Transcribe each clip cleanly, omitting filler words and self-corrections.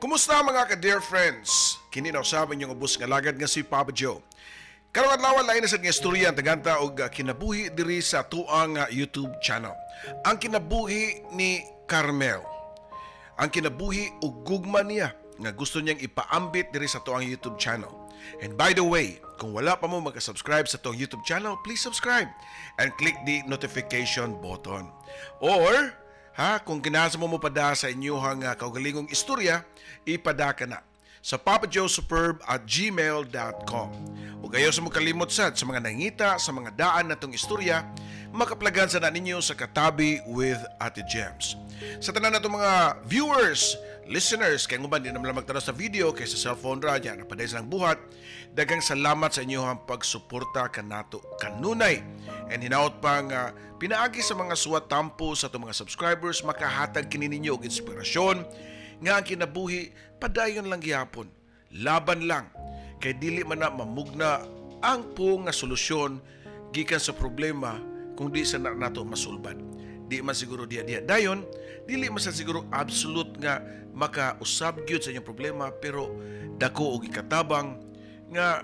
Kumusta mga ka-dear friends? Kini na usaban yung ubos nga lagad nga si Papa Joe. Karong adlaw lain na sad nga istorya ang tagant og kinabuhi diri sa tuang YouTube channel. Ang kinabuhi ni Carmel. Ang kinabuhi ug gugma niya nga gusto niyang ipaambit diri sa tuang YouTube channel. And by the way, kung wala pa mo magka-subscribe sa tuang YouTube channel, please subscribe and click the notification button. Or kung kinasa mo pada sa inyong kaugalingong istorya, ipada ka na sa papajoesuperb@gmail.com. Huwag kayo sa makalimot sa mga nangita, sa mga daan na itong istorya, makaplagan sa na ninyo sa Katabi with Ate Gems. Sa tanan na itong mga viewers, listeners, kaya nguban, di naman lang magtanaw sa video kaya sa cellphone ra dyan, napaday silang buhat, dagang salamat sa inyong pagsuporta kanato kanunay. And hinaot pang pinaagi sa mga suwat tampo sa itong mga subscribers, makahatag kini ninyo og inspirasyon, nga ang kinabuhi, padayon lang gihapon. Laban lang. Kay dili man na mamugna ang po nga solusyon gikan sa problema kung di sa nato masulbad. Di man siguro diya dayon, dili man sa siguro absolute nga makausab gyud sa inyong problema, pero dako og ikatabang nga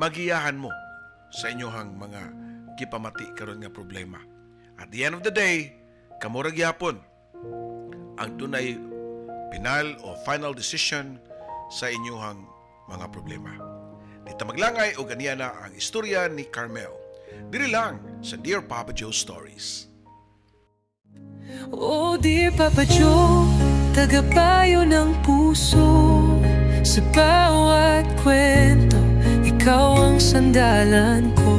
magiyahan mo sa inyong mga gipamati karon nga problema. At the end of the day, kamura gyapon ang dunay final o final decision sa inyong mga problema. Dito maglangay o ganiya na ang istorya ni Carmel. Diri lang sa Dear Papa Joe Stories. Oh dear Papa Joe, tagapayo ng puso. Sa bawat kwento, ikaw ang sandalan ko.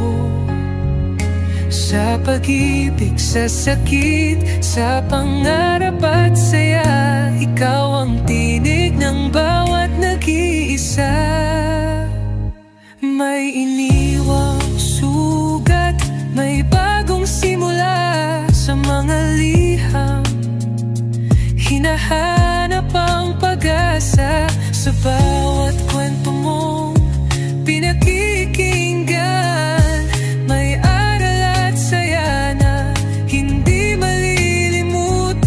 Sa pag-ibig, sa sakit, sa pangarap at saya, ikaw ang tinig ng bawat nag-iisa. May iniwang sugat, may bagong simula sa mga liham. Hinahanap ang pag-asa sa bawat kwento mong pinakikinggan. May aral at saya na hindi malilimutan.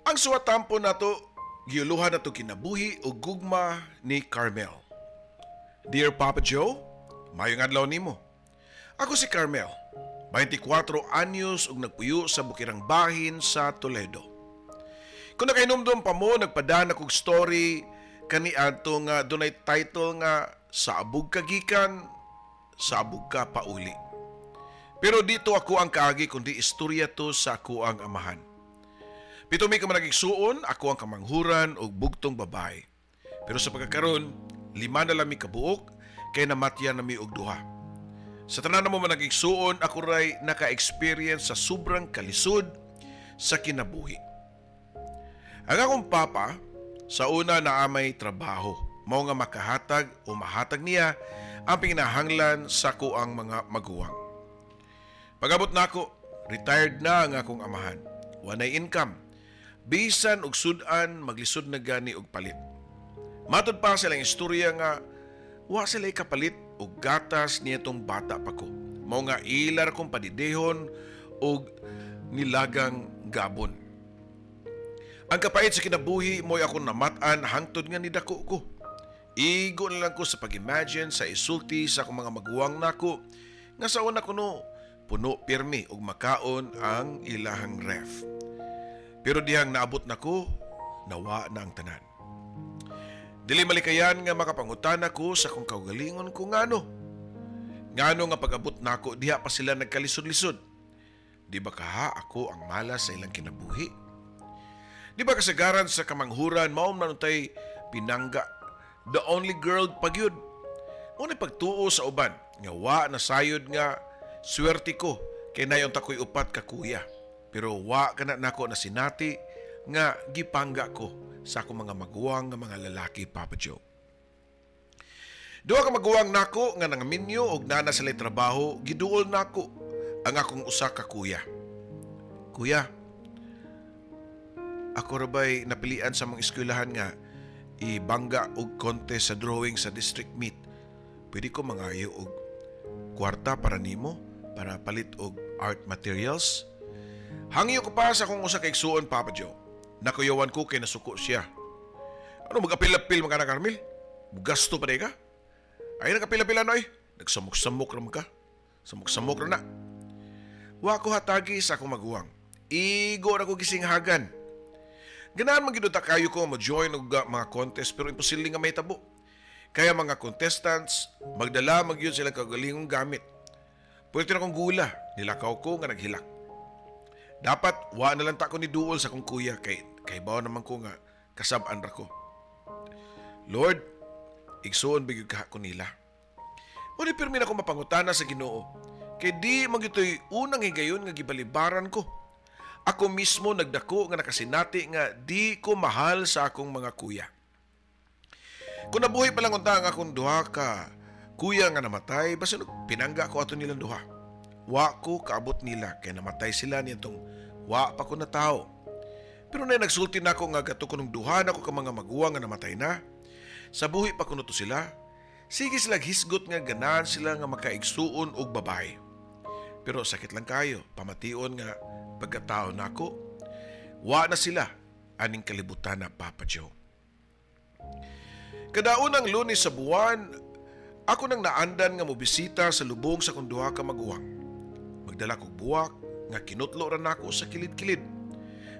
Ang suwatampo na to, giuluhan na to kinabuhi o gugma ni Carmel. Dear Papa Joe, mayong adlaw nimo. Ako si Carmel, 24 anyos ug nagpuyo sa Bukirang Bahin sa Toledo. Kung nakainomdom pa mo, nagpadana kong story kani adto nga dunay title nga Sa Abog Ka Gikan, Sa Abog Ka Pauli. Pero dito ako ang kaagi kundi istorya to sa ako ang amahan. Pitumi ka man nagigsuon, ako ang kamanghuran og bugtong babae. Pero sa pagkakaroon, 5 na lami kabuok, kay namatyan nami og 2. Sa tanan na mo man nagigsuon, ako ray naka-experience sa sobrang kalisod sa kinabuhi. Ang akong papa, sa una na amay trabaho, mao nga makahatag o mahatag niya ang pinahanglan sa kuang mga maguwang. Pag-abot na ako, retired na ang akong amahan. Wanay income. Bisan og sudan, maglisod na gani og palit. Matod pa silang istorya nga, wa sila kapalit og gatas nitong bata pa ko. Mao nga ilar kong padidehon og nilagang gabon. Ang kapait sa kinabuhi mo'y akong namatan hangtod nga nidako ko. Igo na lang ko sa pag-imagine sa isulti sa akong mga maguwang nako nga sa una ko no, puno pirmi og makaon ang ilahang ref. Pero dihang naabot nako, nawa na ang tanan. Dili malikayan nga makapangutan ako sa kung kaugalingon ko ngano. Ngano nga pag-abot nako diha pa sila nagkalisod-lisod. Di ba kaha ako ang malas sa ilang kinabuhi? Di ba kasagaran sa kamanghuran mao man untay pinangga, the only girl pagyud. Muna pagtuo sa uban nga wa na sayod nga swerte ko kay nayon ta ko'y upat ka kuya. Pero wa kana nako na sinati nga gipangga ko sa akong mga maguwang nga mga lalaki, Papa Joe. Duha ka maguwang nako nga nangaminyo og nana sa trabaho, giduol nako ang akong usa ka kuya. Kuya, ako rabay napilian sa mga eskwelahan nga ibangga og contest sa drawing sa district meet, pwede ko mangayo og kwarta para nimo para palit og art materials. Hangyo ko pa sa akong usa ka igsuon, Papa Joe. Nakuyawan ko kay nasuko siya. Ano mag-apil-apil mga na, Carmel? Gasto pa ka? Ay nagapila-pila na Nagsamok-samok ram ka. Samok-samok na. Wa ko hatagi sa akong maguwang. Igo na ko gisinghagan. Ganahan man giduta kayo ko mo-join og mga contest pero imposible nga may tabo. Kaya mga contestants, magdala magyud sila kagalingong gamit. Pwede na kong gula, nilakaw ko nga naghilak. Dapat wa na lang ta ko ni duol sa kong kuya kay bawa naman ko nga kasab-an ra ko. Lord, igsuon bigod ka ko nila. Uli pirmi na ko mapangutana sa Ginoo. Kay di magitoy unang higayon nga gibalibaran ko. Ako mismo nagdako nga nakasinati nga di ko mahal sa akong mga kuya. Kung nabuhay pa lang unta nga akong duha ka kuya nga namatay, basta pinangga ko ato nilang duha. Wa ko kaabot nila kay namatay sila nitong wa pa ko na tao. Pero na nagsulti na ako nga gato ko nung duha na ko ka mga maguwang nga namatay na. Sa buhi pa kuno to sila. Sige sila hisgot nga ganahan sila nga makaigsuon og babae. Pero sakit lang kayo, pamation nga pagkatao na ako. Wa na sila aning kalibutan na, Papa Joe. Kadaunang Lunes sa buwan, ako nang naandan nga mobisita sa lubong sa kong duha ka maguwang. Magdala kog buwak nga kinutlo ra nako sa kilid-kilid.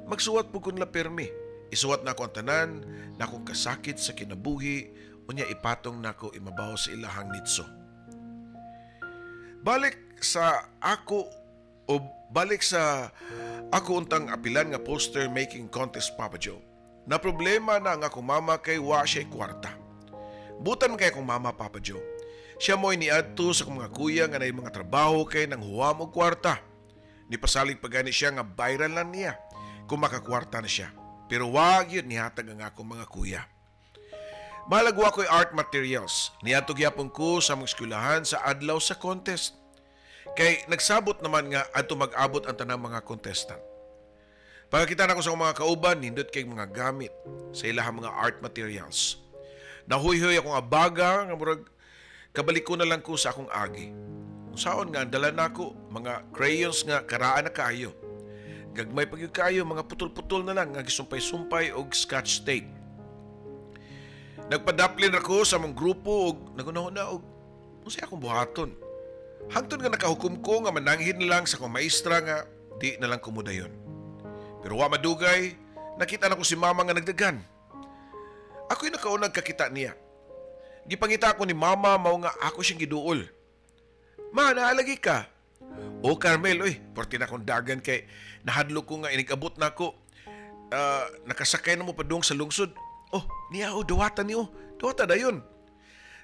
Magsuwat po kun la permi. Isuwat na ako ang tanan na akong kasakit sa kinabuhi unya ipatong nako imabaw sa ilahang nitso. Balik sa ako untang apilan nga poster making contest, Papa Joe. Na problema na ang akong mama kay wa siya kwarta. Butan kay akong mama, Papa Joe. Siya mo'y niadto sa akong mga kuya nga na mga trabaho kay nang huwam og kwarta. Nipasalig pagani siya nga viral lang niya kung makakwarta na siya. Pero wag yun nihatag ang akong mga kuya. Malagwa ko'y art materials. Niadto gyapon ko sa mga eskwelahan sa adlaw sa contest. Kay nagsabot naman nga adto mag-abot ang tanang mga contestant. Pagkakita na ko sa mga kauban, nindot kay mga gamit sa ilahang mga art materials. Nahuy-huy akong abaga, nga murag kabalik ko na lang ko sa akong agi. Saon nga, dala na ako, mga crayons nga karaan na kayo. Gagmay pag kayo, mga putol-putol na lang, nga gisumpay-sumpay o scotch tape. Nagpadaplin ako sa mong grupo o nagunahon na og masaya akong buhaton. Hangtod nga nakahukom ko nga mananghin lang sa akong maestra nga di na lang kumudayon. Pero wa madugay, nakita na ko si mama nga nagdagan. Ako'y nakaunag kakita niya. Gipangita ko ni mama mao nga ako siyang giduol. Ma, naalagi ka? O Carmel, porti na akong dagan kay nahadlo ko nga inigabot na ako. Nakasakay na mo pa doon sa lungsod. Oh, niya dawata niyo. Dawata dayon.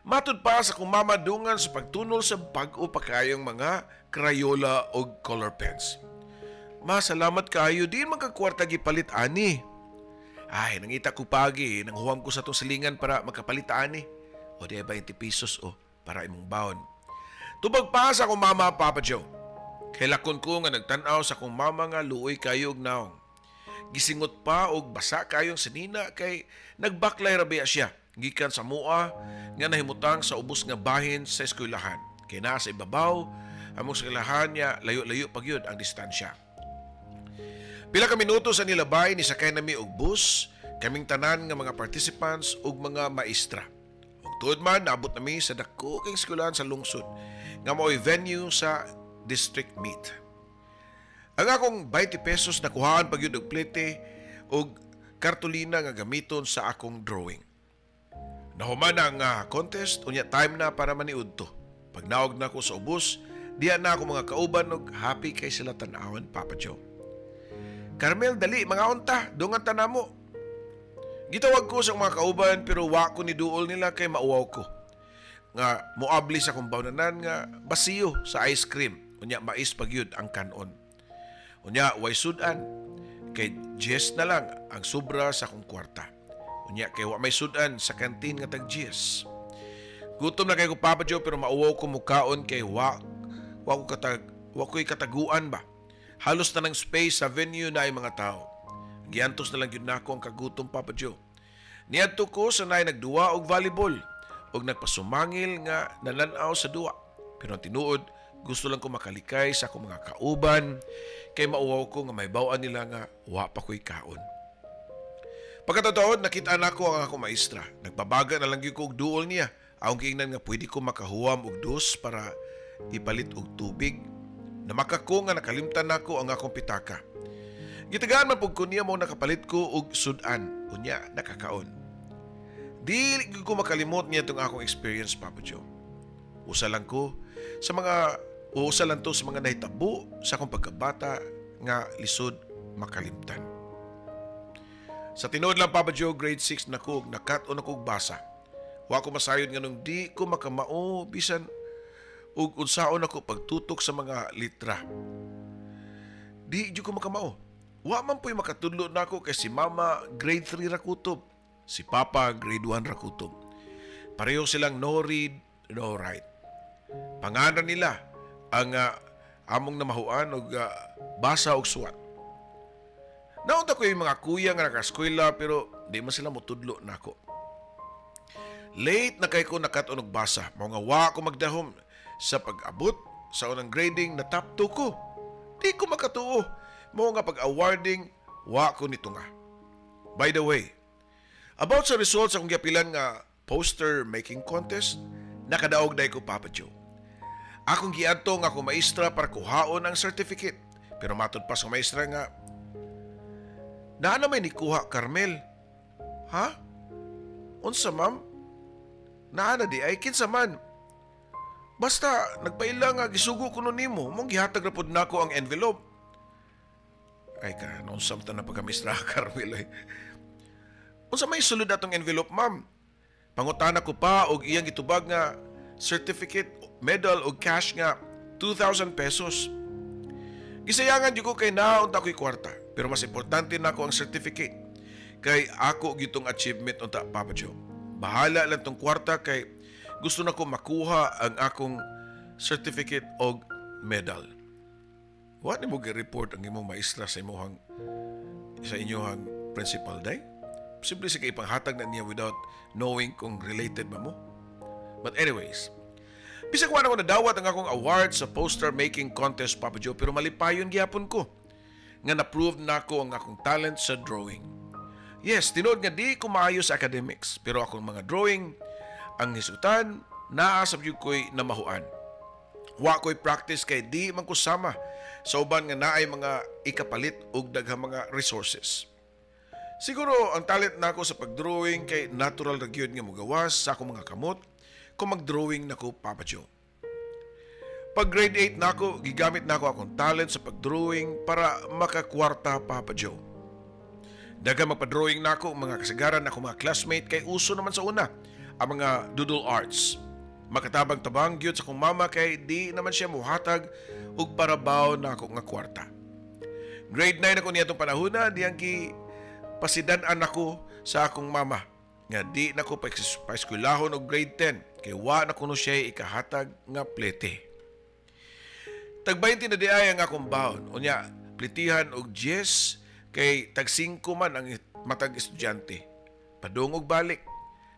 Matud pa sa kong mama dungan sa pagtunol sa bag-o pa kayong mga Crayola o color pens. Ma, salamat kayo. Di magkakwarta gipalit ani. Ay, nangita ko pagi. Nanghuwam ko sa itong silingan para magkapalit ani. O di 20 pesos para imong baon. Tubag pa sa akong mama, Papa Joe. Kailakon ko nga nagtanaw sa akong mama nga luoy kayo og naong. Gisingot pa og basa kayong sinina kay nagbaklay rabi siya. Gikan sa mua nga nahimutang sa ubos nga bahin sa eskwelahan. Kay naa sa ibabaw, among eskwelahan niya layo-layo pagyud ang distansya. Pila ka minuto sa nilabay ni sakay nami og bus, kaming tanan nga mga participants ug mga maestra. Ug tuod man naabot nami sa dako kang eskwelahan sa lungsod nga mao'y venue sa district meet. Ang akong 20 pesos nakuhaan pagyud og plete og kartolina nga gamiton sa akong drawing. Nahuman ang contest, unya time na para maniudto. Pag naog na ko sa ubos, diya na ako mga kauban og happy kay sila tan-awan, Papa Joe. Carmel, dali, mga unta, dungan ta mo. Gitawag ko sa mga kauban pero wa ko ni duol nila kay mauwaw ko. Nga muabli sa kong bawnanan nga basiyo sa ice cream. Unya mais pagyud ang kanon. Unya way sudan kay Jess na lang ang sobra sa akong kwarta. Unya kay wa may sudan sa kantin nga tag Jess. Gutom na kay ko, Papa Joe, pero mauwaw ko mukaon kay wa ko'y kataguan ba. Halos na ng space sa venue na ay mga tao. Giantos na lang yun na ako ang kagutom, Papa Joe. Niadto ko sanay nagduwa og volleyball og nagpasumangil nga nananaw sa duwa. Pero ang tinuod, gusto lang ko makalikay sa akong mga kauban kay mauwaw ko nga may bawaan nila nga wa pa ko'y kaon. Pagkatataon, nakita na ko ang akong maestra. Nagbabaga na lang gyud ko og duol niya. Aong kiingnan nga pwede ko makahuwam og dos para ipalit og tubig. Namaka ko nga nakalimtan nako ang akong pitaka. Gitagaan man pug ko niya mo nakapalit ko og sudan, unya nakakaon. Dili ko makalimot niya itong akong experience, Papa Joe. Usa lang to sa mga nahitabo sa akong pagkabata nga lisod makalimtan. Sa tinuod lang, Papa Joe, grade 6 na ko, nakat-on ako basa. Wa ko masayod nga nung di ko makamao bisan ug unsaon ako pagtutok sa mga litra. Di ko makamao. Wa man po'y makatudlo na ako kay si Mama grade 3 ra kutob, si Papa grade 1 ra kutob. Pareho silang no read, no write. Panganan nila ang among namahuan og basa og suwat. Naunta ko yung mga kuya nga naka-eskwela pero di man sila motudlo nako. Late na kay ko nakat-on og basa, mao nga wa ko magdahom sa pag-abot sa unang grading na top 2 ko. Di ko makatuo. Mao nga pag-awarding wa ko nito nga. By the way, about sa results akong giapilan nga poster making contest, nakadaog day ko, Papa Joe. Akong giadto nga akong maestra para kuhaon ang certificate. Pero matod pa sa maestra nga, na may nikuha, Carmel. Ha? Unsa, ma'am? Naana di ay kinsa man. Basta nagpaila nga gisugo ko nun nimo, mong gihatag ra pud nako ang envelope. Ay ka, noon samta na pagkamistra, Carmel. Unsa may sulod atong envelope, ma'am? Pangutana ko pa og iyang gitubag nga certificate, medal og cash nga 2,000 pesos. Gisayangan di ko kay naon ta ko'y kwarta, pero mas importante nako ang certificate. Kay ako gitong achievement unta, Papa Joe. Bahala lang tong kwarta kay gusto na ko makuha ang akong certificate og medal. Wa ni mo gi-report ang imong maestra sa inyong principal day? Simple sa kay ipanghatag na niya without knowing kung related ba mo. But anyways, bisag wa na ko nadawat ang akong award sa poster making contest, Papa Joe, pero malipayon gyapon ko nga na-prove na ko ang akong talent sa drawing. Yes, tinod nga di ko maayo sa academics, pero akong mga drawing, ang hisutan, naasab yun ko'y namahuan. Wa ko'y practice kay di man ko sama sa uban nga naay mga ikapalit og daghang mga resources. Siguro ang talent nako sa pagdrawing kay natural ra gyud nga mogawas sa akong mga kamot kung magdrawing nako, Papa Joe. Pag grade 8 nako, gigamit nako akong talent sa pagdrawing para makakwarta, Papa Joe. Daghang magpa-drawing nako mga kasagaran ako mga classmate kay uso naman sa una ang mga doodle arts. Makatabang-tabang gyud sa akong mama kay di naman siya muhatag og parabaw na ako nga kwarta. Grade 9 ako niyatong panahona diyang pasidan-an ako sa akong mama nga di nako pa-eskwelahon og grade 10 kay wa na kuno siya ikahatag nga plete. Tag 20 na di ay ang akong baon. Unya, plitihan og 10 kay tag 5 man ang matag estudyante. Padung og balik.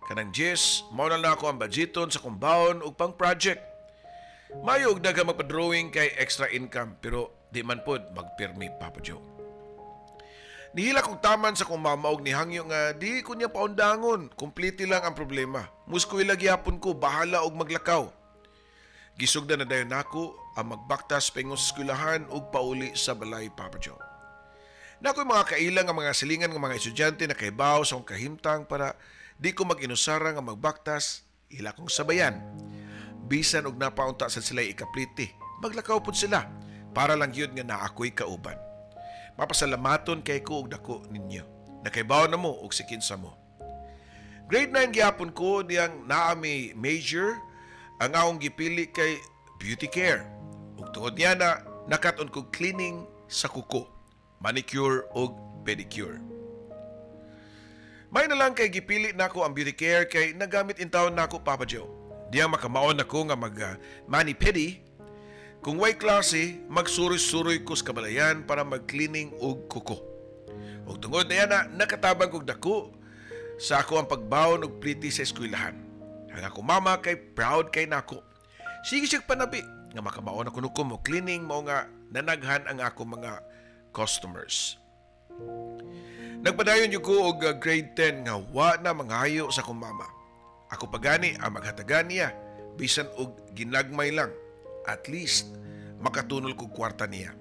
Kanang 10, mao na ako ang budgeton sa kumbaon ug pang project. Mayo og daghang magpa-drawing kay extra income pero di man pod magpirmi, Papa Joe. Nihila kong taman sa kong mama og nihangyo nga di ko niya paundangon. Complete lang ang problema. Muskoy lagyapon ko, bahala og maglakaw. Gisugda na dayon nako ang magbaktas pengon sa eskwelahan og pauli sa balay, Papa Joe. Nako'y mga kailang ang mga silingan ng mga estudyante na kaibaw sa akong kahimtang para di ko mag-inusara nga magbaktas, ila kong sabayan. Bisan og napaunta sa sila ikapliti, maglakaw po sila para lang yun nga na ako'y kauban. Mapasalamaton kay ko og dako ninyo. Nakaibaw na mo og sikinsa mo. Grade 9 gyapon ko diyang naami major ang akong gipili kay beauty care. Ug tungod niya na nakaton ko cleaning sa kuko, manicure ug pedicure. May na lang kay gipili nako ang beauty care kay nagamit in town nako, Papa Joe. Diyang makamaon nako nga mani-pedi. Kung way klase, magsuroy-suroy ko sa kabalayan para mag-cleaning og kuko. Ug tungod na yan na nakatabang kog dako sa ako ang pagbaon og pretty sa eskwelahan. Ang ako mama kay proud kay nako. Sige siya panabi nga makabaon ako nuko mo cleaning mao nga nanaghan ang ako mga customers. Nagpadayon ko og grade 10 nga wa na mangayo sa akong mama. Ako pagani ang maghatagan niya bisan og ginagmay lang. At least makatunol ko kwarta niya.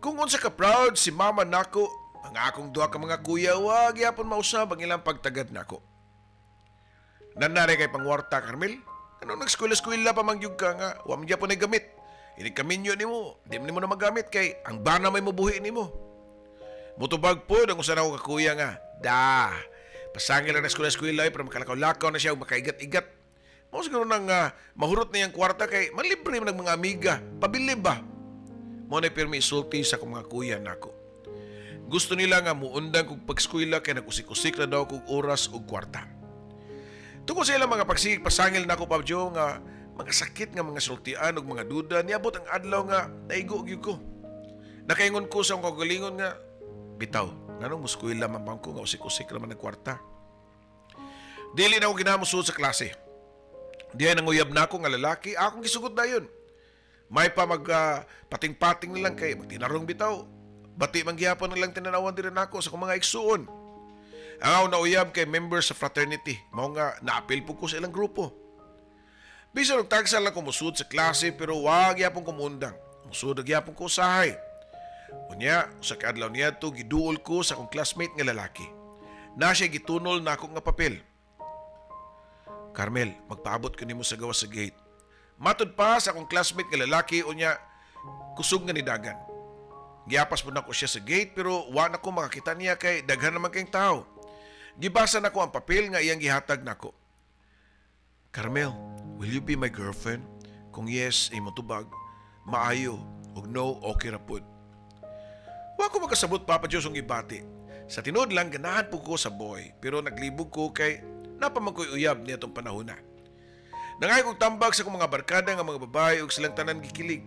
Kung unsa ka proud si mama nako, ang akong duha ka mga kuya wa gyapon mausab ang ilang pagtagad nako. Nanare kay pangwarta Carmel. Ano nag-eskwela pa mangyug ka nga wa man gyapon ay gamit. Ini kaminyo nimo, di mo na magamit kay ang bana may mabuhi nimo. Mutubag po ang usa na ko kakuya nga. Da, pasangil lang na eskwela pero makalakaw-lakaw na siya makaigat-igat. Mo siguro nang mahurot na yung kwarta kay malibre man ng mga amiga. Pabili ba? Mo na pirmi isulti sa kong mga kuya nako. Gusto nila nga muundang kog pag-eskwela kay nagusik-usik na daw kog oras ug kwarta. Tungkol sa ilang mga pagsig pasangil nako Pabjo nga mga sakit nga mga sultian ug mga duda niabot ang adlaw nga naigo gyud ko. Nakaingon ko sa akong kagalingon nga bitaw, nanong muskwela man bangko nga usik-usik naman ng kwarta. Dili na ako ginamusod sa klase. Diyan nanguyab na ako nga lalaki, akong gisugot na yun. May pa pating-pating nilang kay magtinarong bitaw. Bati manggihapon nilang tinanawan din ako sa kong mga igsuon. Ang ako nauyab kay member sa fraternity, mao nga naapil po ko sa ilang grupo. Bisa nagtagsal lang ko musud sa klase pero wag yapon kumundang. Musud gyapon ko usahay. Unya, sa kadlaw niya to giduol ko sa akong classmate nga lalaki. Na siya gitunol na ako nga papel. Carmel, magpaabot ko nimo sa gawas sa gate. Matud pa sa akong classmate nga lalaki unya kusog nga ni dagan. Giapas po na ko siya sa gate pero wa na ko makakita niya kay daghan naman kayong tao. Gibasa na ko ang papel nga iyang gihatag nako. Carmel, will you be my girlfriend? Kung yes, ay matubag, maayo, ug no, okay ra pud. Wa ko makasabot Papa Diyos ang ibati. Sa tinod lang ganahan po ko sa boy pero naglibog ko kay napamang ko'y uyab niya itong panahon na. Nangay kong tambag sa kong mga barkada nga mga babae ug silang tanan gikilig.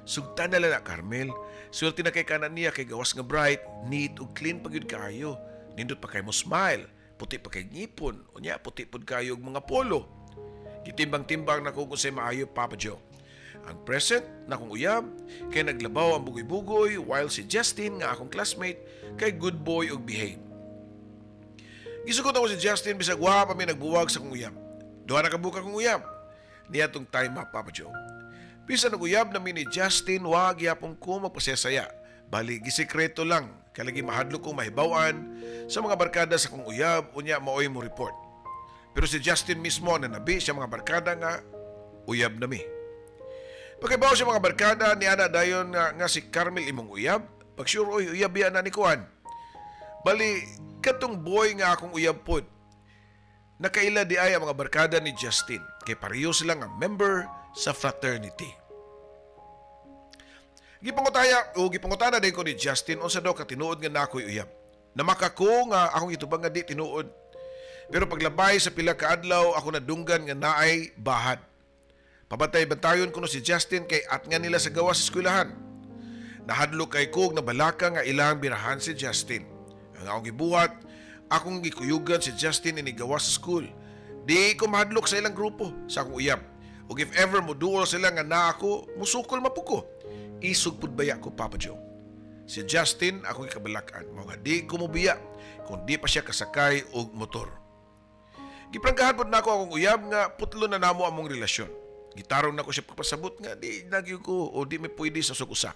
Sugtan na lang na Carmel. Swerte na kay kanan niya kay gawas nga bright, neat ug clean pagyud kaayo. Nindot pa kay mo smile, puti pa kay ngipon, unya puti pud kayo og mga polo. Gitimbang-timbang na ko kung say maayo Papa Joe. Ang present na kong uyab kay naglabaw ang bugoy-bugoy while si Justin nga akong classmate kay good boy ug behave. Gisugot ako si Justin bisag wa pa may nagbuwag sa kong uyab. Duha na kabuka kong uyab. Niya tong time up Papa Joe. Bisa nag-uyab na ni Justin wag yapon ko magpasaya. Bali gisekreto lang kay lagi mahadlok kong mahibawan sa mga barkada sa kong uyab unya maoy mo report. Pero si Justin mismo na nabi siya mga barkada nga uyab na mi. Pagkaibaw siya mga barkada ni ana dayon nga si Carmel imong uyab. Pag sure oy uyab yan na ni Kuan. Bali katong boy nga akong uyab pod. Nakaila di ay ang mga barkada ni Justin kay pareho sila nga member sa fraternity. Gipangutana din ko ni Justin unsa daw ka tinuod nga nakoy uyab. Namaka ko nga akong itubang nga di tinuod. Pero paglabay sa pila ka adlaw ako nadunggan nga naay bahad. Pabantay-bantayon ko no si Justin kay at nga nila sa gawas sa eskwelahan. Nahadlok kay kog na balaka nga ilang birahan si Justin. Ang akong gibuhat, akong gikuyugan si Justin inigawas sa school. Di ko mahadlok sa ilang grupo sa akong uyab. Ug if ever mo duol sila nga na ako, musukol mapuko. Isug pud baya ko Papa Joe. Si Justin akong ikabalakan, mao nga di ko mobiya kung di pa siya kasakay og motor. Gipranggahan pud nako akong uyab nga putlo na namo among relasyon. Gitarong nako siya pagpasabot nga di nagyo ko o di may pwede sa sukusa.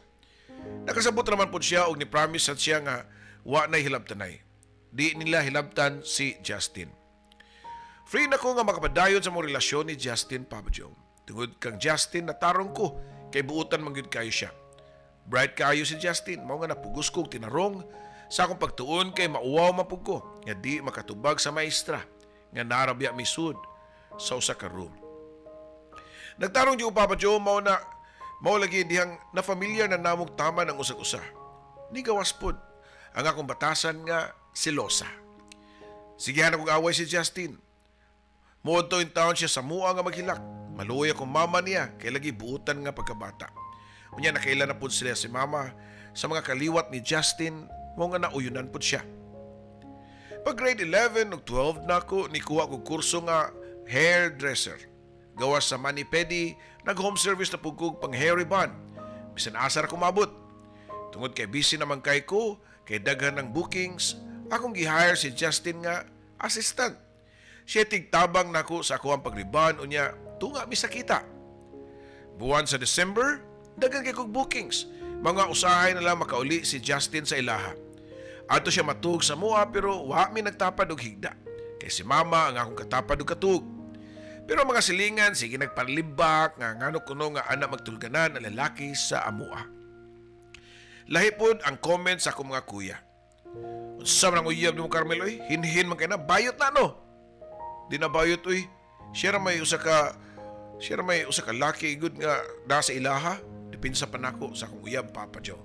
Nakasabot naman pud siya og ni promise siya nga wa na hilabtanay. Di nila hilabtan si Justin. Free na ko nga makapadayon sa mong relasyon ni Justin Papa Joe. Tungod kang Justin natarong ko kay buutan mangyud kayo siya. Bright kayo si Justin, mao nga napugos ko tinarong sa akong pagtuon kay mauwaw mapug ko nga di makatubag sa maestra nga narabya misud sa usa ka room. Nagtarong di ko Papa Joe mao lagi dihang na familiar na namog tama ng usag-usa. Ni gawas pod ang akong batasan nga selosa. Sigihan akong away si Justin. Muod to in town siya sa mua nga maghilak. Maluoy akong mama niya kay lagi buutan nga pagkabata. Unya nakailan na pud sila si mama sa mga kaliwat ni Justin mo nga nauyunan pud siya. Pag grade 11 ug 12 nako nikuha ko kurso nga hairdresser. Gawas sa Manipedi, nag-home service na pugkog pang hair ribbon. Bisan asar ko mabot. Tungod kay busy naman kay ko, kay daghan ng bookings, akong gi-hire si Justin nga assistant. Siya tigtabang nako sa ako ang pag-ribbon unya tunga mi sa kita. Buwan sa December, daghan kay kog bookings. Mga usahay na lang makauli si Justin sa ilaha. Ato siya matug sa mua pero wa mi nagtapad og higda. Kay si mama ang akong katapad og katug. Pero mga silingan sige nagpanlibak nga ngano kuno nga ana magtulganan ang lalaki sa amua. Lahi pod ang comments sa akong mga kuya. Unsa man ang uyab ni mo Carmel oy? Hinhin man kay na bayot na no. Di na bayot oy. Siya may usa ka laki good nga nasa ilaha. Dipinsa pa nako sa akong uyab Papa Joe.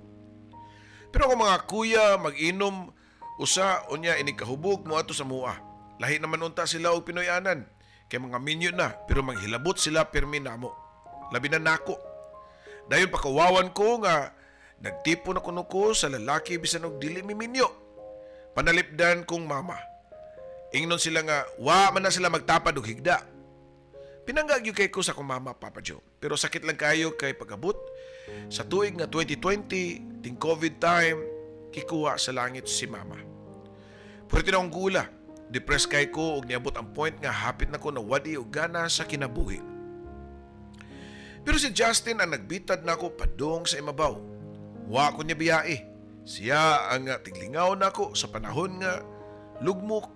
Pero kung mga kuya mag-inom usa unya inikahubog mo ato sa mua. Lahi naman unta sila og Pinoyanan. Kay mga minyo na pero manghilabot sila pirmi namo. Labi na nako. Dayon pakawawan ko nga nagtipo na kuno ko sa lalaki bisan og dili mi minyo. Panalipdan kong mama. Ingnon sila nga wa man na sila magtapad og higda. Pinanggagyo kay ko sa akong mama Papa Joe. Pero sakit lang kayo kay pagabot sa tuig nga 2020 ting COVID time kikuha sa langit si mama. Pwede na akong gula. Depressed kay ko og niabot ang point nga hapit na ko na wadi og gana sa kinabuhi. Pero si Justin ang nagbitad nako padung sa imabaw. Wa ko niya biyae. Siya ang tiglingaw nako sa panahon nga lugmok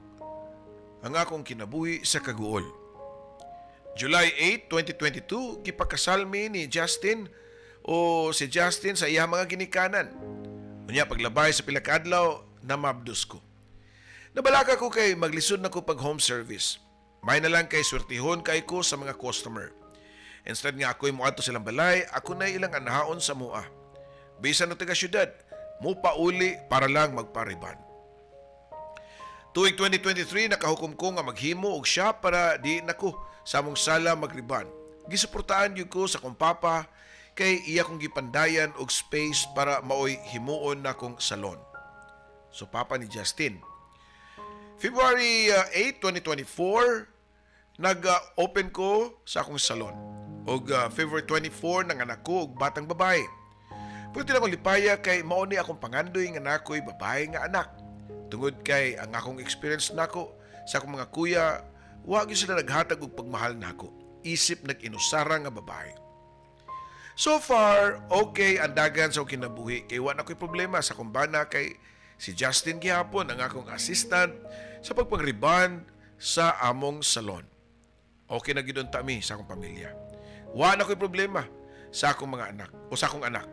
ang akong kinabuhi sa kaguol. July 8, 2022, gipakasal mi ni Justin o si Justin sa iya mga ginikanan. Unya paglabay sa pila ka adlaw na mabdos ko. Nabalaka ko kay maglisod na ko pag home service. May na lang kay swertihon kay ko sa mga customer. Instead nga ako'y muadto silang balay, ako na ilang anahaon sa mua. Bisan no taga syudad, mo pauli para lang magpariban. Tuig 2023 nakahukom ko nga maghimo og siya para di nako sa among sala magriban. Gisuportaan gyud ko sa kong papa kay iya kong gipandayan og space para maoy himuon na kong salon. So papa ni Justin. February 8, 2024, nag-open ko sa akong salon. Og February 24 nanganak ko og batang babae. Pwede na akong lipaya kay mauni akong pangandoy nga nakoy babae nga anak. Tungod kay ang akong experience nako sa akong mga kuya, wag sila naghatag og pagmahal nako. Isip nag-inusara nga babae. So far, okay ang dagan sa kinabuhi kay wa na ko'y problema sa kumbana kay si Justin gihapon ang akong assistant sa pagpangriban sa among salon. Okay na gidon tami sa akong pamilya. Wa na ko'y problema sa akong mga anak o sa akong anak.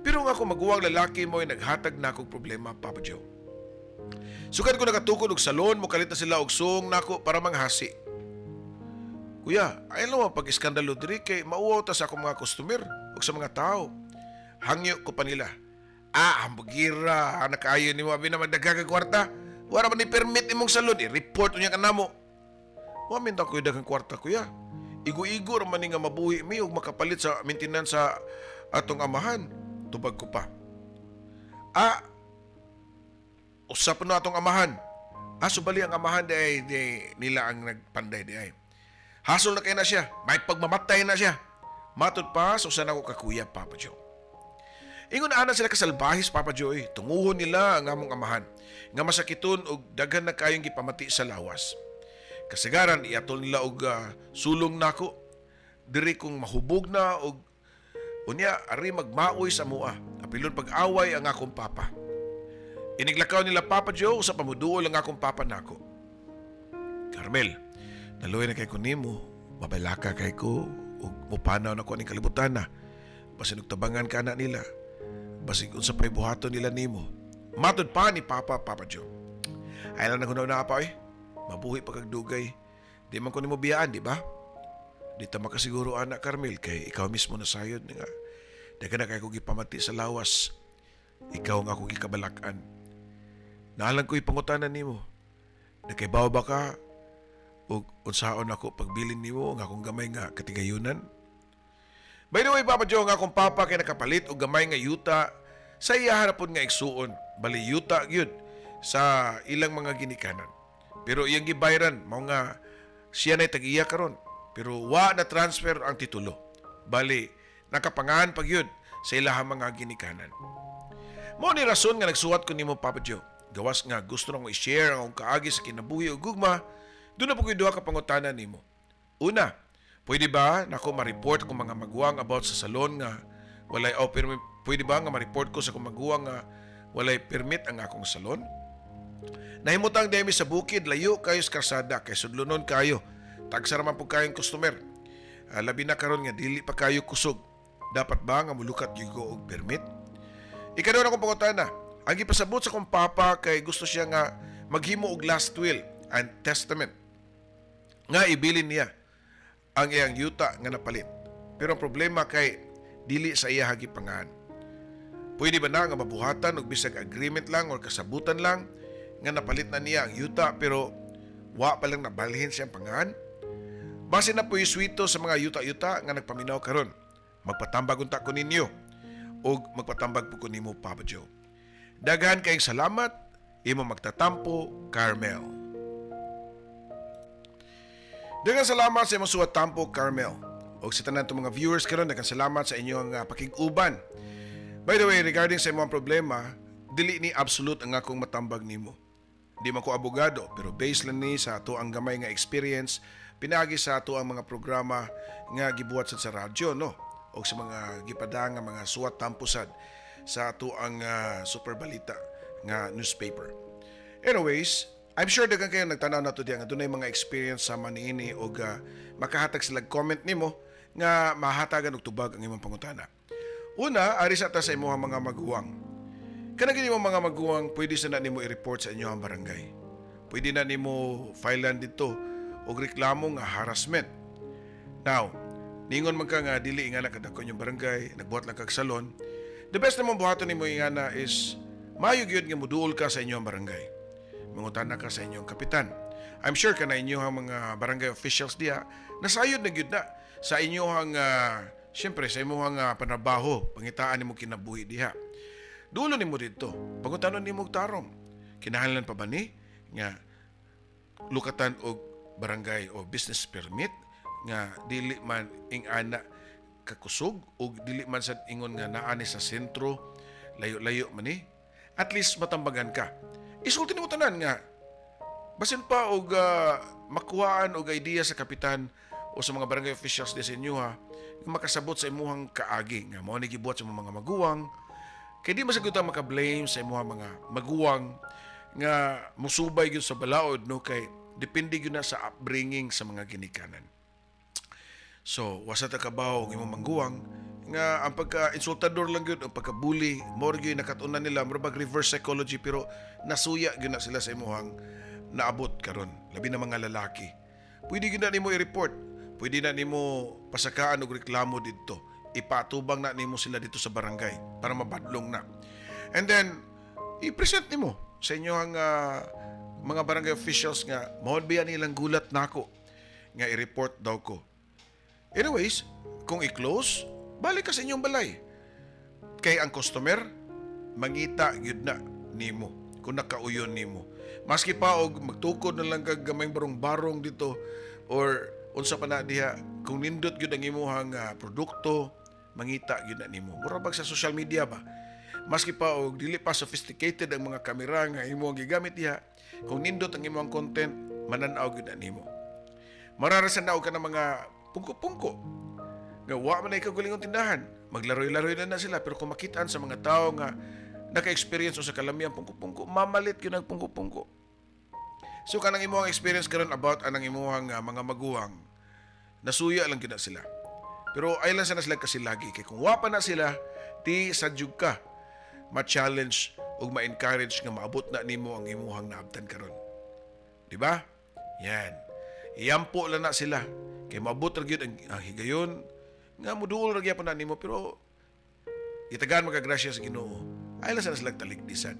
Pero nga kung maguwang lalaki mo ay naghatag na akong problema, Papa Joe. Sukat ko nakatukod og salon, mukalit na sila og song nako para manghasi. Kuya, ayaw naman pag-iskandalo diri kay mauwaw ta sa akong mga customer o sa mga tao. Hangyo ko pa nila. Hambugira, nakaayon ni mo abi na magdagag kwarta. Wala man ni permit imong salon, i-report unya ka namo. Wa minta ko daghang kwarta kuya. Igo-igo ra man ni nga mabuhi mi og makapalit sa maintenance sa atong amahan. Tubag ko pa. Usap na atong amahan. Subali ang amahan di nila ang nagpanday di ay. Hasol na kayo na siya. May pagmamatay na siya. Matod pa, so sana ako kakuya, Papa Joe. Ingon na sila kasalbahis, Papa Joe. Tunguhon nila ang among amahan. Nga masakiton og daghan na kayong gipamati sa lawas. Kasagaran, iatol nila og sulong nako. Diri kong mahubog na og unya, ari magmaoy sa mua. Apilon pag-away ang akong papa. Iniglakaw nila Papa Joe sa pamuduol ang akong papa nako. Carmel, naluoy na kay ko nimo. Mabalaka kay ko. Ug mupanaw na ko aning kalibutan na. Basin og tabangan ka na nila. Basig unsa pay buhaton nila nimo. Matod pa ni Papa Joe. Ay lang nagunaw na pa Mabuhi pagkagdugay. Di man ko nimo biyaan, di ba? Di ta makasiguro anak Carmel kay ikaw mismo nasayod nga. Dagan na kay ko gipamati sa lawas. Ikaw nga akong gikabalakan. Naalang ko ipangutanan nimo. Nakaibaw ba ka? O unsaon ako pagbilin nimo nga akong gamay nga katigayunan? By the way, Papa Joe, nga akong papa kay nakapalit og gamay nga yuta sa iya harapon nga igsuon. Bali yuta gyud sa ilang mga ginikanan. Pero iyang gibayran mao nga siya na tag-iya karon. Pero wa na transfer ang titulo. Bali, nakapangahan pag yun sa ilahang mga ginikanan. Mao ni rason nga nagsuwat ko nimo Papa Joe. Gawas nga gusto nang i-share ang akong kaagi sa kinabuhi o gugma, doon na po duha ka pangutanan nimo. Una, pwede ba nako ma-report kung mga maguwang about sa salon nga walay pwede ba nga ma-report ko sa kung maguwang nga walay permit ang akong salon? Nahimutang demi sa bukid, layo kayo sa karsada, kay sudlunon kayo. Tagsara man po kayong customer. Labi na karon nga dili pa kayo kusog. Dapat ba nga mulukat yung og permit? Ikaduha na kong pangutana. Ang ipasabot sa kong papa kay gusto siya nga maghimo og last will and testament. Nga ibilin niya ang iyang yuta nga napalit. Pero ang problema kay dili sa iya hagipangan. Pwede ba na nga mabuhatan og bisag agreement lang o kasabutan lang nga napalit na niya ang yuta pero wa pa lang nabalhin siyang pangan? Base na po iswito sa mga yuta-yuta nga nagpaminaw karon. Magpatambag unta ko ninyo o magpatambag po ko nimo Papa Joe. Daghan kayong salamat, imo magtatampo, Carmel. Daghan salamat sa imong suwat tampo, Carmel. O sa tanan mga viewers karon, daghan salamat sa inyong pakig-uban. By the way, regarding sa imong problema, dili ni absolute ang akong matambag nimo. Di man ko abogado, pero based lang ni sa ato ang gamay nga experience, pinagi sa ato ang mga programa nga gibuhat sa radyo, no? O sa mga gipadang nga mga suwat tampusad sa ato ang super balita nga newspaper. Anyways, I'm sure daghan kayo nagtanaw na to diya nga dunay mga experience sa maniini o makahatag sila comment nimo nga mahatagan og tubag ang imong pangutana. Una, ari sa ta sa imong mga maguwang. Kanang imong mga maguwang, pwede sa na nimo i-report sa inyong barangay. Pwede na nimo filean dito og reklamo nga harassment. Now, ningon man ka nga dili nga nakadakon yung barangay, nagbuhat lang kag salon. The best naman buhaton nimo ingana is mayog yun nga muduol ka sa inyong barangay. Mangutana ka sa inyong kapitan. I'm sure ka na inyong mga barangay officials diya nasayod na gyud na sa inyong syempre sa imong panabaho, pangitaan nimo kinabuhi diha. Dulo nimo dito, pangutanon nimo og tarong. Kinahanglan pa ba ni nga lukatan og barangay o business permit nga dili man ingana kakusog o dili man sad ingon nga naa ni sa sentro, layo-layo man ni. At least matambagan ka. Isulti nimo tanan nga basin pa og makuhaan og idea sa kapitan o sa mga barangay officials di sa inyo nga makasabot sa imuhang kaagi nga mao ni gibuhat sa mga maguwang. Kay di masagud ta maka-blame sa imuhang mga maguwang nga musubay gyud sa balaod, no, kay depende gyud na sa upbringing sa mga ginikanan. So, wasa ta kabaw ang imong mangguwang nga ang pagka-insultador lang gyud, ang pagka-bully, more gyud nakatunan nila, murag reverse psychology, pero nasuya gyud na sila sa imuhang naabot karon. Labi na mga lalaki. Pwede gyud na nimo i-report. Pwede na nimo pasakaan og reklamo didto. Ipatubang na nimo sila dito sa barangay para mabadlong na. And then i-present nimo sa inyong mga barangay officials nga mao biya nilang gulat nako nga i-report daw ko. Anyways, kung i-close, balik ka sa inyong balay. Kay ang customer, mangita gyud na nimo kung nakauyon nimo. Maski pa og magtukod na lang kag gamay barong-barong dito or unsa pa na diha, kung nindot gyud ang imong produkto, mangita gyud na nimo. Mura bag sa social media ba? Maski pa og dili pa sophisticated ang mga kamera nga imong gigamit diha, kung nindot ang imong content, mananaw gyud na nimo. Mararasan na og ka ng mga pungko-pungko. Nga wa man ay kagulingong tindahan. Maglaroy-laroy na sila, pero kung makitaan sa mga tao nga naka-experience o sa kalamiang pungko-pungko, mamalit yun ang pungko-pungko. So kanang imong experience karon about anang imong mga maguwang, nasuya lang gyud na sila. Pero ay lang sana sila kasi lagi kay kung wa pa na sila, ti sadyug ka ma-challenge ug ma-encourage nga maabot na nimo ang imong naabtan karon. Di ba? Yan. Iyampo lang na sila. Kay maabot ra gyud ang higayon nga muduol ra gyapon na nimo, pero itagan magagrasya sa Ginoo. Ay lang sana sila taligdisan.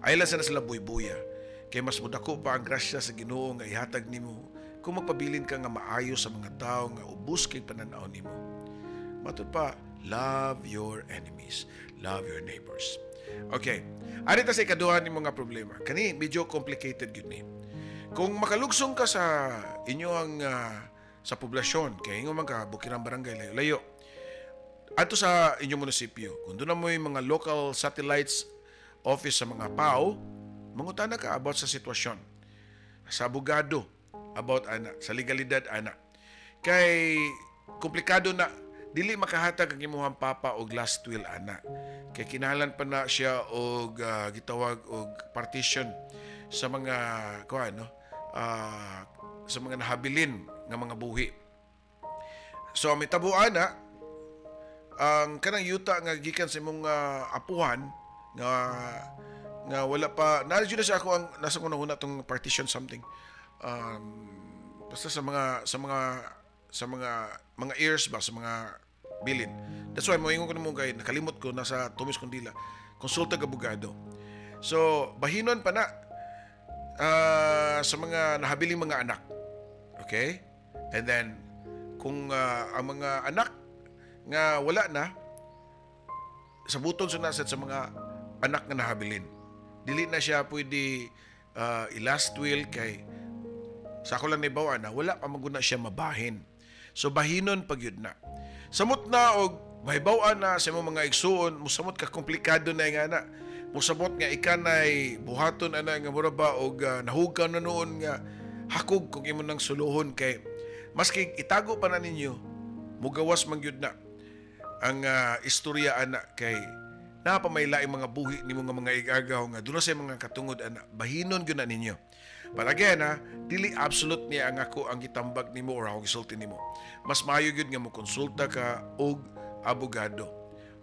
Ay lang sana sila buy-buya. Kay mas mudako pa ang grasya sa Ginoo nga ihatag nimo kung magpabilin ka nga maayo sa mga tao nga ubos kay pananaw nimo. Matud pa, Love your enemies. Love your neighbors. Okay. Ari ta sa ikaduha ni mga problema. Kani medyo complicated yun ni. Kung makalugsong ka sa inyong sa poblasyon, kaya inyo man ka bukirang barangay layo-layo. Ato sa inyong munisipyo, kung doon na mo yung mga local satellites office sa mga PAO, mangutana ka about sa sitwasyon. Sa abogado, about ana, sa legalidad ana. Kay komplikado na, dili makahatag ang imuhang papa og last will ana. Kay kinahalan pa na siya og gitawag og partition sa mga sa mga nahabilin nga mga buhi. So mitabuan na ang kanang yuta nga gikan sa imong apuhan nga wala pa nandiyo na siya ako ang nasa ko na tong partition something basta sa mga ears ba sa mga bilin. That's why moingon ko nimo kay nakalimot ko nasa tumis kondila konsulta ka abogado. So bahinon pa na sa mga nahabiling mga anak. Okay? And then kung ang mga anak nga wala na sa butong sunasad sa mga anak nga nahabilin. Dili na siya pwede i-last will kay sa ako lang naibawa na wala pa maguna siya mabahin. So bahinon pag yun na. Samot na og mahibawan na sa mga igsuon, musamot ka komplikado na nga na. Musamot nga ikanay buhaton ana nga mura ba og nahugaw na noon nga hakog kung imo nang suluhon kay maski itago pa na ninyo mugawas man gyud na ang istorya ana kay napamay mga buhi nimo nga mga igagaw nga dula sa mga katungod ana bahinon gyud na ninyo. But again dili absolute niya ang ako ang gitambag nimo or ako gisulti nimo. Mas maayo gyud nga mo konsulta ka og abogado.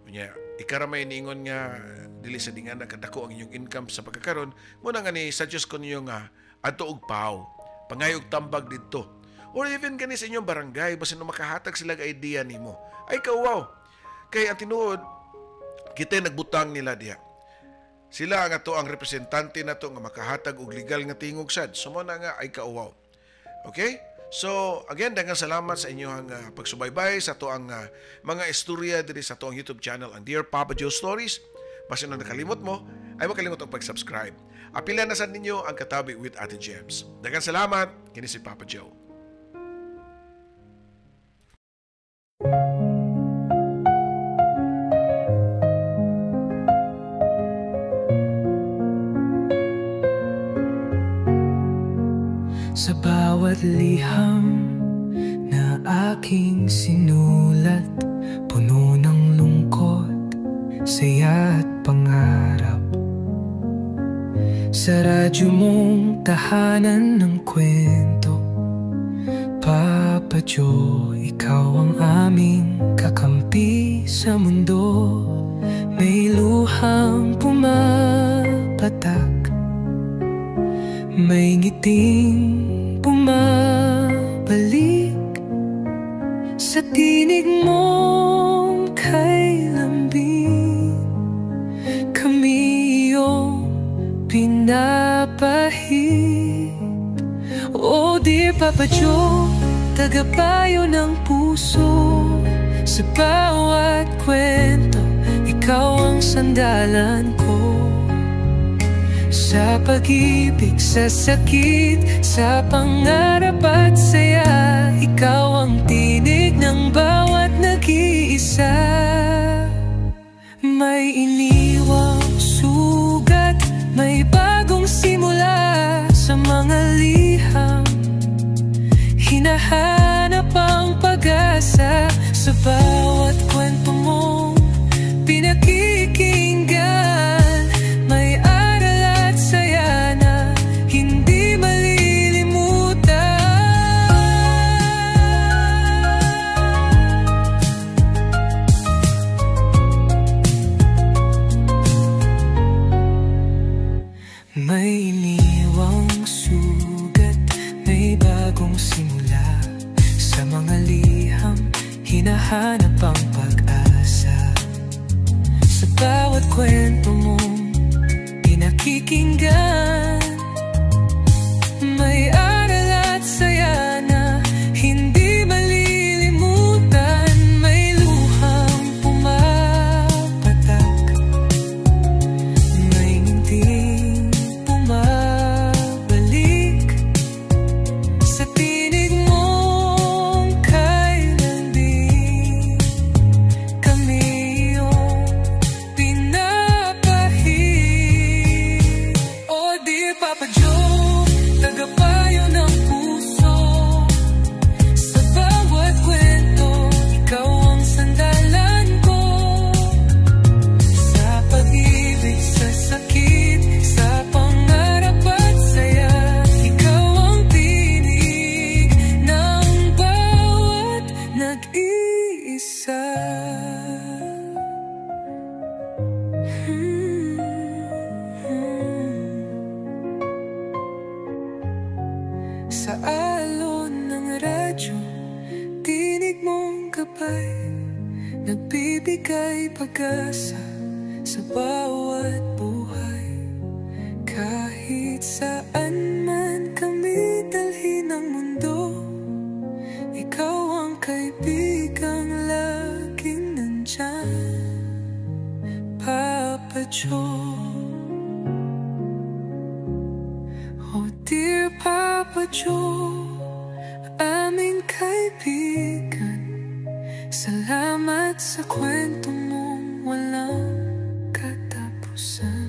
Unya ikaramay niingon nga dili sa dingan kadako ang inyong income sa pagkakaron mo na nga ni suggest ko niyo nga adto og PAO pangayog tambag didto. Or even kani sa inyong barangay basin makahatag sila ka idea nimo. Ay kawaw. Kay ang tinuod kita nagbutang nila diha. Sila nga to ang representante na to nga makahatag og legal nga tingog sad. Sumo na nga ay kauwaw. Okay? So, again, daghang salamat sa inyong pagsubaybay sa to ang mga istorya diri sa to ang YouTube channel, ang Dear Papa Joe Stories. Basta na nakalimot mo, ay makalimot ang pag-subscribe. Apilan na sa ninyo ang Katabi with Ate Gems. Daghang salamat. Kini si Papa Joe. Sa bawat liham na aking sinulat, puno ng lungkot, saya at pangarap. Sa radyo mong tahanan ng kwento, Papa Joe, ikaw ang aming kakampi sa mundo. May luhang pumapatak, may ngiting bumabalik sa tinig mong kay lambing. Kami iyong pinapahid. Oh dear Papa Joe, tagapayo ng puso. Sa bawat kwento, ikaw ang sandalan ko. Sa pag-ibig, sa sakit, sa pangarap at saya, ikaw ang tinig ng bawat nag-iisa. May iniwang sugat, may bagong simula sa mga liham. Hinahanap ang pag-asa sa bawat kwento mong pinakikinggan. May may iniwang sugat, may bagong simula sa mga liham. Hinahanap ang pag-asa sa bawat kwento mong pinakikinggan. May aral at saya na hindi malilimutan. May luhang buhay, nagbibigay pag-asa sa bawat buhay. Kahit saan man kami dalhin ng mundo, ikaw ang kaibigang laging nandyan, Papa Joe. Oh dear Papa Joe, aming kaibigan, salamat sa kwento mong walang katapusan.